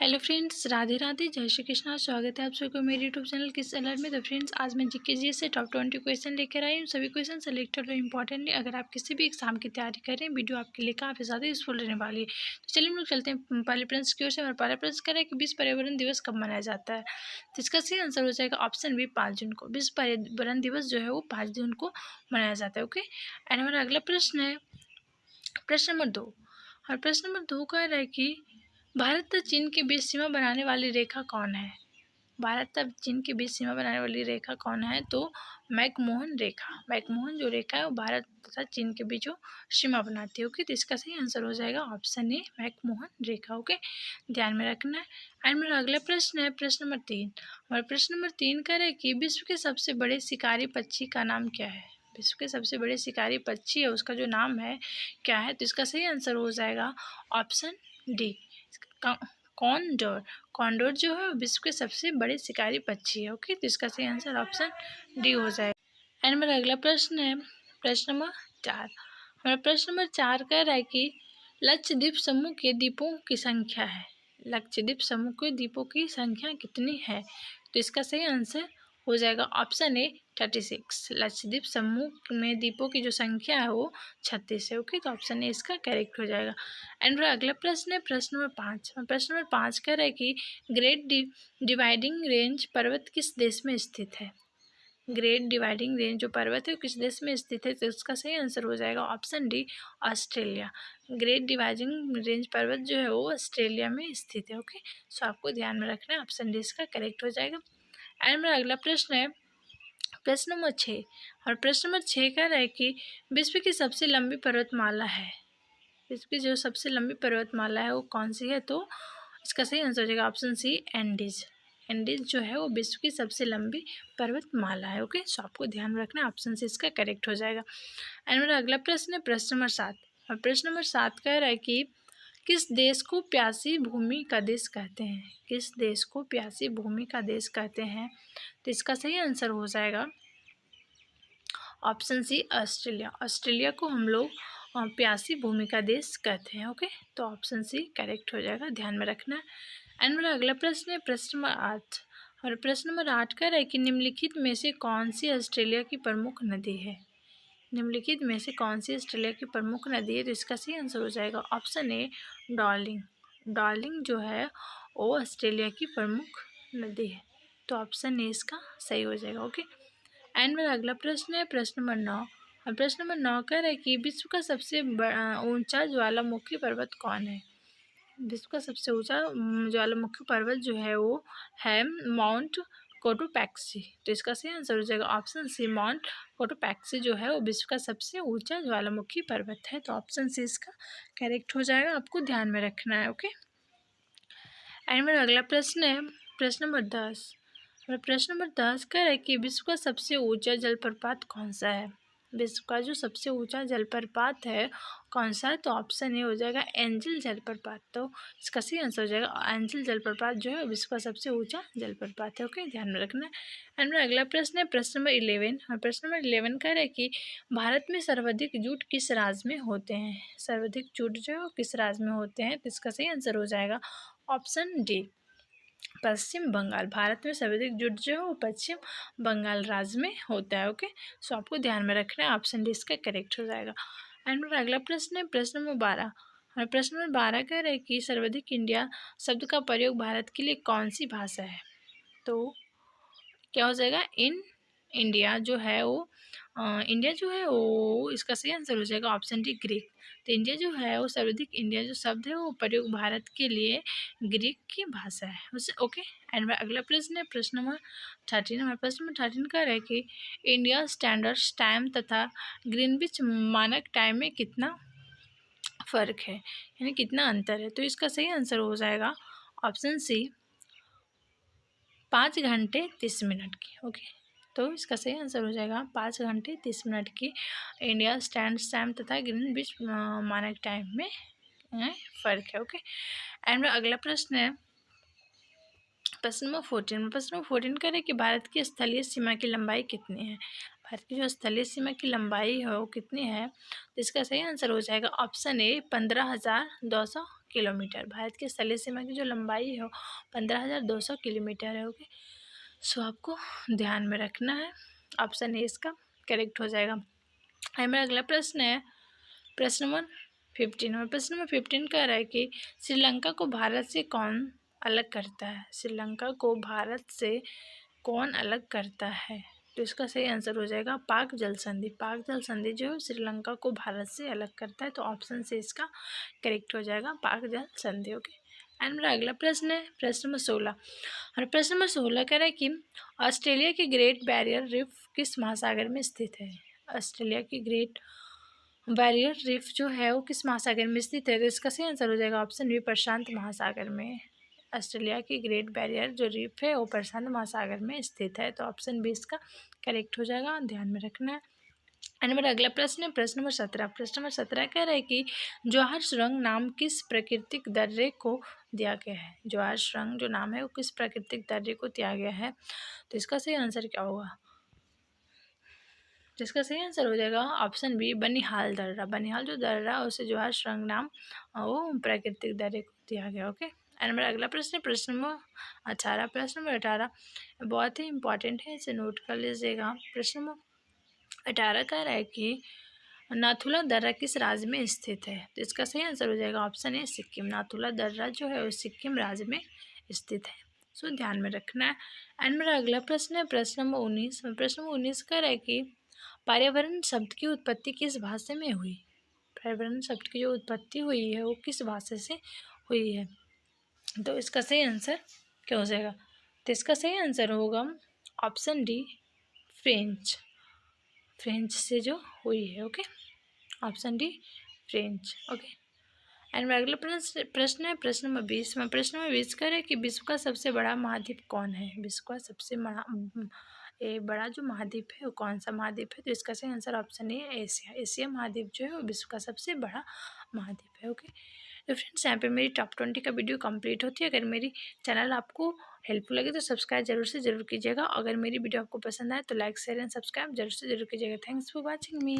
Hello friends, Radhe Radhe, जय श्री कृष्णा। स्वागत है आप सभी को मेरे यूट्यूब चैनल किस अलर्ट में। तो फ्रेंड्स, आज मैं जीके जी से टॉप 20 क्वेश्चन लेकर आई हूँ। सभी क्वेश्चन सेलेक्टेड और इंपॉर्टेंट है। अगर आप किसी भी एग्जाम की तैयारी कर रहे हैं, वीडियो आपके लिए काफ़ी ज़्यादा यूजफुल रहने वाली है। तो चलिए हम लोग चलते हैं पहले प्रश्न की ओर से। और पहला प्रश्न करें कि विश्व पर्यावरण दिवस कब मनाया जाता है। तो इसका सही आंसर हो जाएगा ऑप्शन बी, 5 जून को। विश्व पर्यावरण दिवस जो है वो 5 जून को मनाया जाता है। ओके, एंड हमारा अगला प्रश्न है प्रश्न नंबर 2। और प्रश्न नंबर 2 कह रहा है कि भारत तथा चीन के बीच सीमा बनाने वाली रेखा कौन है। भारत तथा चीन के बीच सीमा बनाने वाली रेखा कौन है। तो मैकमोहन रेखा। मैकमोहन जो रेखा है वो भारत तथा चीन के बीच जो सीमा बनाती है। ओके, तो इसका सही आंसर हो जाएगा option A, McMahon Rekha. Okay, ध्यान में रखना है। एंड मेरा अगला प्रश्न है प्रश्न नंबर 3। और प्रश्न नंबर 3 कह रहा है कि विश्व के सबसे बड़े शिकारी पक्षी का नाम क्या है। विश्व के सबसे बड़े शिकारी पक्षी है उसका जो नाम है क्या है। तो इसका सही आंसर हो जाएगा ऑप्शन डी, कॉन्डोर। कॉन्डोर जो है विश्व के सबसे बड़े शिकारी पक्षी है। ओके, तो इसका सही आंसर ऑप्शन डी हो जाएगा। एंड मेरा अगला प्रश्न है प्रश्न नंबर 4। हमारा प्रश्न नंबर 4 कह रहा है कि लक्षद्वीप समूह के द्वीपों की संख्या है। लक्षद्वीप समूह के द्वीपों की संख्या कितनी है। तो इसका सही आंसर हो जाएगा ऑप्शन ए, 36। लक्षद्वीप समूह में द्वीपों की जो संख्या है वो 36 है। ओके, तो ऑप्शन ए इसका करेक्ट हो जाएगा। एंड मेरा अगला प्रश्न है प्रश्न नंबर 5। प्रश्न नंबर 5 कह रहा है कि ग्रेट डिवाइडिंग रेंज पर्वत किस देश में स्थित है। ग्रेट डिवाइडिंग रेंज जो पर्वत है वो किस देश में स्थित है। तो इसका सही आंसर हो जाएगा option D, Australia. Great dividing range पर्वत जो है वो ऑस्ट्रेलिया में स्थित है। ओके, सो आपको ध्यान में रखना है, ऑप्शन डी इसका करेक्ट हो जाएगा। एंड मेरा अगला प्रश्न है प्रश्न नंबर 6। और प्रश्न नंबर 6 कह रहा है कि विश्व की सबसे लंबी पर्वतमाला है। विश्व की जो सबसे लंबी पर्वतमाला है वो कौन सी है। तो इसका सही आंसर हो जाएगा ऑप्शन सी, एंडीज। एंडीज जो है वो विश्व की सबसे लंबी पर्वतमाला है। ओके, सो आपको ध्यान रखना है, ऑप्शन सी इसका करेक्ट हो जाएगा। एंड मेरा अगला प्रश्न है प्रश्न नंबर 7। और प्रश्न नंबर 7 कह रहा है कि किस देश को प्यासी भूमि का देश कहते हैं। किस देश को प्यासी भूमि का देश कहते हैं। तो इसका सही आंसर हो जाएगा ऑप्शन सी, ऑस्ट्रेलिया। ऑस्ट्रेलिया को हम लोग प्यासी भूमि का देश कहते हैं। ओके, तो ऑप्शन सी करेक्ट हो जाएगा, ध्यान में रखना है। एंड मेरा अगला प्रश्न है प्रश्न नंबर 8। और प्रश्न नंबर 8 कह रहा है कि निम्नलिखित में से कौन सी ऑस्ट्रेलिया की प्रमुख नदी है। निम्नलिखित में से कौन सी ऑस्ट्रेलिया की प्रमुख नदी है। तो इसका सही आंसर हो जाएगा ऑप्शन ए, डार्लिंग। डार्लिंग जो है वो ऑस्ट्रेलिया की प्रमुख नदी है। तो ऑप्शन ए इसका सही हो जाएगा। ओके, एंड मेरा अगला प्रश्न है प्रश्न नंबर 9। और प्रश्न नंबर 9 कह रहा है कि विश्व का सबसे ऊंचा ज्वालामुखी पर्वत कौन है। विश्व का सबसे ऊंचा ज्वालामुखी पर्वत जो है वो है माउंट कोटोपैक्सी। तो इसका सही आंसर हो जाएगा ऑप्शन सी, माउंट कोटोपैक्सी जो है वो विश्व का सबसे ऊंचा ज्वालामुखी पर्वत है। तो ऑप्शन सी इसका करेक्ट हो जाएगा, आपको ध्यान में रखना है। ओके, एंड मेरा अगला प्रश्न है प्रश्न नंबर 10। और प्रश्न नंबर 10 कह रहा है कि विश्व का सबसे ऊंचा जलप्रपात कौन सा है। विश्व का जो सबसे ऊंचा जलप्रपात है कौन सा है। तो ऑप्शन ए हो जाएगा एंजल जलप्रपात। तो इसका सही आंसर हो जाएगा एंजल जलप्रपात जो है विश्व का सबसे ऊंचा जलप्रपात है। ओके, ध्यान में रखना है। एंड मेरा अगला प्रश्न है प्रश्न नंबर 11। और प्रश्न नंबर 11 कह रहा है कि भारत में सर्वाधिक जूट किस राज्य में होते हैं। सर्वाधिक जूट जो है किस राज्य में होते हैं। तो इसका सही आंसर हो जाएगा ऑप्शन डी, पश्चिम बंगाल। भारत में सर्वाधिक जूट जो है वो पश्चिम बंगाल राज्य में होता है। ओके, सो आपको ध्यान में रखना है, ऑप्शन डी इसका करेक्ट हो जाएगा। एंड मेरा अगला प्रश्न है प्रश्न नंबर 12। और प्रश्न नंबर 12 कह रहा है कि सर्वाधिक इंडिया शब्द का प्रयोग भारत के लिए कौन सी भाषा है। तो क्या हो जाएगा, इन इंडिया जो है वो इंडिया जो है वो इसका सही आंसर हो जाएगा ऑप्शन डी, ग्रीक। तो इंडिया जो है वो सर्वाधिक इंडिया जो शब्द है वो प्रयोग भारत के लिए ग्रीक की भाषा है उसे। ओके, एंड मेरा अगला प्रश्न है प्रश्न नंबर 13। हमारे प्रश्न नंबर 13 का है कि इंडिया स्टैंडर्ड टाइम तथा ग्रीनविच मानक टाइम में कितना फ़र्क है, यानी कितना अंतर है। तो इसका सही आंसर हो जाएगा ऑप्शन सी, 5 घंटे 30 मिनट की। ओके, तो इसका सही आंसर हो जाएगा 5 घंटे 30 मिनट की इंडिया स्टैंड टाइम तथा ग्रीनविच मानक टाइम में फ़र्क है। ओके, एंड मेरा अगला प्रश्न है प्रश्न नंबर 14। प्रश्न नंबर 14 कह रहे हैं कि भारत की स्थलीय सीमा की लंबाई कितनी है। भारत की जो स्थलीय सीमा की लंबाई है वो कितनी है। तो इसका सही आंसर हो जाएगा ऑप्शन ए, 15,200 किलोमीटर। भारत की स्थलीय सीमा की जो लंबाई है वो 15,200 किलोमीटर है। ओके, सो आपको ध्यान में रखना है। ऑप्शन ए इसका करेक्ट हो जाएगा। हमारा अगला प्रश्न है प्रश्न नंबर 15। और प्रश्न नंबर 15 कह रहा है कि श्रीलंका को भारत से कौन अलग करता है? श्रीलंका को भारत से कौन अलग करता है? तो इसका सही आंसर हो जाएगा पाक जल संधि। पाक जल संधि जो श्रीलंका को भारत से अलग करता है, तो ऑप्शन से इसका करेक्ट हो जाएगा पाक जल संधि। ओके, एंड मेरा अगला प्रश्न है प्रश्न नंबर 16। और प्रश्न नंबर 16 कह रहा है कि ऑस्ट्रेलिया की ग्रेट बैरियर रीफ किस महासागर में स्थित है? ऑस्ट्रेलिया की ग्रेट बैरियर रीफ जो है वो किस महासागर में स्थित है? तो इसका सही आंसर हो जाएगा ऑप्शन बी प्रशांत महासागर में। ऑस्ट्रेलिया की ग्रेट बैरियर जो रीफ है वो प्रशांत महासागर में स्थित है, तो ऑप्शन बी इसका करेक्ट हो जाएगा, ध्यान में रखना है। एंड मेरा अगला प्रश्न है प्रश्न नंबर 17। प्रश्न नंबर 17 कह रहा है कि जवाहर सुरंग नाम किस प्राकृतिक दर्रे को दिया गया है? जवाहर सुरंग जो नाम है वो किस प्राकृतिक दर्रे को दिया गया है? तो इसका सही आंसर क्या होगा? जिसका सही आंसर हो जाएगा ऑप्शन बी बनिहाल दर्रा। बनिहाल जो दर्रा है उसे जवाहर सुरंग नाम वो प्राकृतिक दर्रे को दिया गया। ओके, एंड मेरा अगला प्रश्न है प्रश्न नंबर 18। प्रश्न नंबर 18 बहुत ही इंपॉर्टेंट है, इसे नोट कर लीजिएगा। प्रश्न नंबर 18 कह रहा है कि नाथुला दर्रा किस राज्य में स्थित है? तो इसका सही आंसर हो जाएगा ऑप्शन ए सिक्किम। नाथुला दर्रा जो है वो सिक्किम राज्य में स्थित है, सो ध्यान में रखना है। एंड मेरा अगला प्रश्न है प्रश्न नंबर 19। प्रश्न नंबर 19 कह रहा है कि पर्यावरण शब्द की उत्पत्ति किस भाषा में हुई? पर्यावरण शब्द की जो उत्पत्ति हुई है वो किस भाषा से हुई है? तो इसका सही आंसर क्या हो जाएगा? तो इसका सही आंसर होगा ऑप्शन डी फ्रेंच। फ्रेंच से जो हुई है। Okay, option D French. Okay, and मेरा अगला प्रश्न है प्रश्न नंबर 20। प्रश्न नंबर 20 कह रहा है कि विश्व का सबसे बड़ा महाद्वीप कौन है? विश्व का सबसे बड़ा जो महाद्वीप है वो कौन सा महाद्वीप है? तो इसका सही answer option A Asia. Asia महाद्वीप जो है वो विश्व का सबसे बड़ा महाद्वीप है। ओके, तो फ्रेंड्स यहाँ पे मेरी टॉप 20 का वीडियो कंप्लीट होती है। अगर मेरी चैनल आपको हेल्पफुल लगे तो सब्सक्राइब जरूर से जरूर कीजिएगा। अगर मेरी वीडियो आपको पसंद आए तो लाइक शेयर एंड सब्सक्राइब जरूर से जरूर कीजिएगा। Thanks for watching me.